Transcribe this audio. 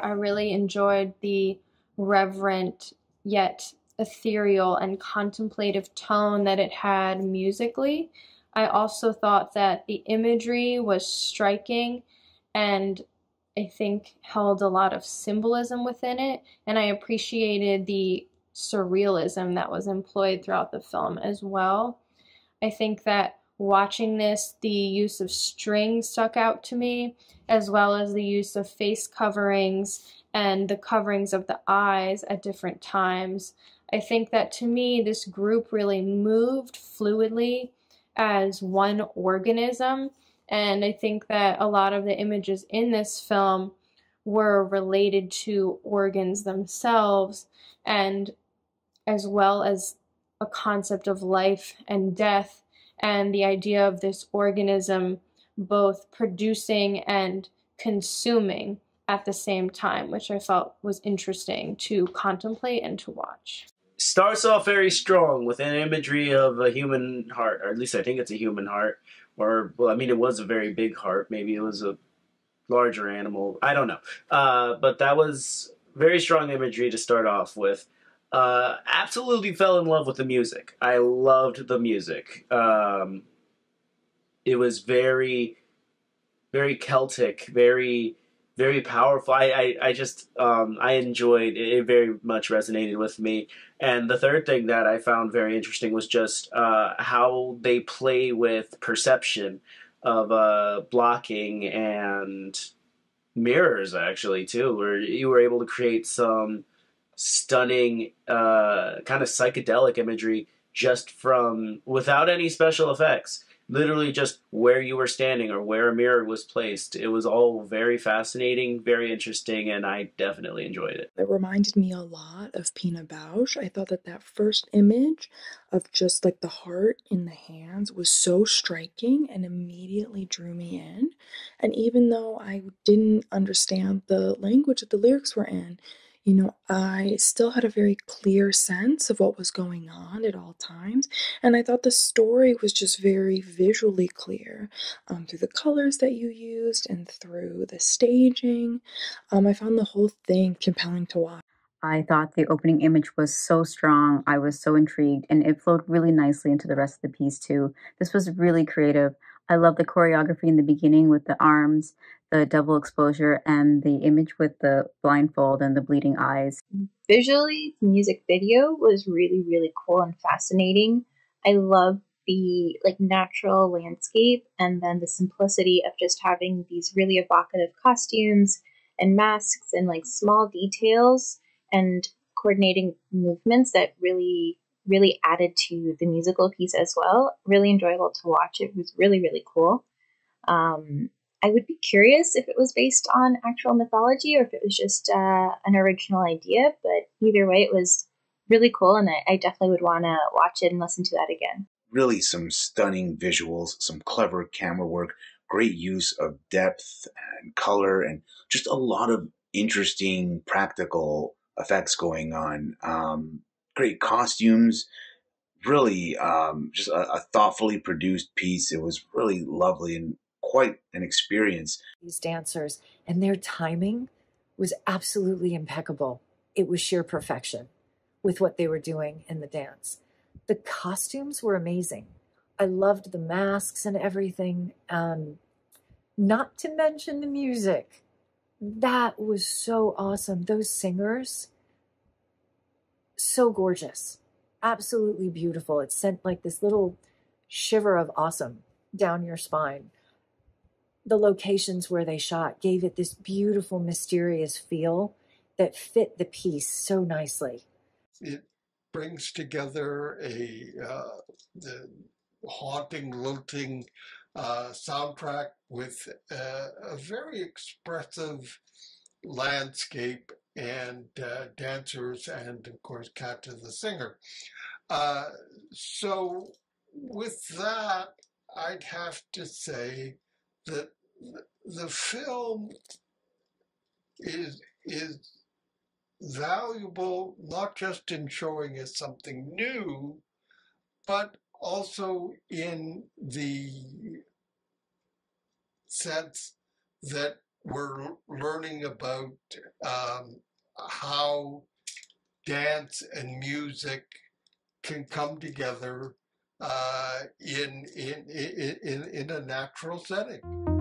I really enjoyed the reverent yet ethereal and contemplative tone that it had musically. I also thought that the imagery was striking and I think held a lot of symbolism within it, and I appreciated the surrealism that was employed throughout the film as well. I think that watching this, the use of strings stuck out to me, as well as the use of face coverings and the coverings of the eyes at different times. I think that to me, this group really moved fluidly as one organism, and I think that a lot of the images in this film were related to organs themselves, and as well as a concept of life and death, and the idea of this organism both producing and consuming at the same time, which I felt was interesting to contemplate and to watch. Starts off very strong with an imagery of a human heart, or at least I think it's a human heart, or, well, I mean, it was a very big heart. Maybe it was a larger animal. I don't know. But that was very strong imagery to start off with. Absolutely fell in love with the music. I loved the music. It was very, very Celtic, very, very powerful. I just, I enjoyed it. It very much resonated with me. And the third thing that I found very interesting was just how they play with perception of blocking and mirrors, actually, too, where you were able to create some stunning kind of psychedelic imagery just from, without any special effects. Literally just where you were standing or where a mirror was placed. It was all very fascinating, very interesting, and I definitely enjoyed it. It reminded me a lot of Pina Bausch. I thought that that first image of just like the heart in the hands was so striking and immediately drew me in. And even though I didn't understand the language that the lyrics were in, you know, I still had a very clear sense of what was going on at all times. And I thought the story was just very visually clear through the colors that you used and through the staging. I found the whole thing compelling to watch. I thought the opening image was so strong. I was so intrigued, and it flowed really nicely into the rest of the piece, too. This was really creative. I love the choreography in the beginning with the arms, the double exposure, and the image with the blindfold and the bleeding eyes. Visually, the music video was really, really cool and fascinating. I love the natural landscape and then the simplicity of just having these really evocative costumes and masks and small details and coordinating movements that really added to the musical piece as well. Really enjoyable to watch. It was really, really cool. I would be curious if it was based on actual mythology or if it was just an original idea, but either way, it was really cool, and I definitely would want to watch it and listen to that again. Really some stunning visuals, some clever camera work, great use of depth and color, and just a lot of interesting practical effects going on. Great costumes, really just a thoughtfully produced piece. It was really lovely and quite an experience. These dancers and their timing was absolutely impeccable. It was sheer perfection with what they were doing in the dance. The costumes were amazing. I loved the masks and everything. Not to mention the music. That was so awesome. Those singers, so gorgeous. Absolutely beautiful. It sent this little shiver of awesome down your spine. The locations where they shot gave it this beautiful, mysterious feel that fit the piece so nicely. It brings together the haunting, lilting soundtrack with a very expressive landscape and dancers and, of course, KATA the singer. So with that, I'd have to say that the film is valuable not just in showing us something new, but also in the sense that we're learning about how dance and music can come together in a natural setting.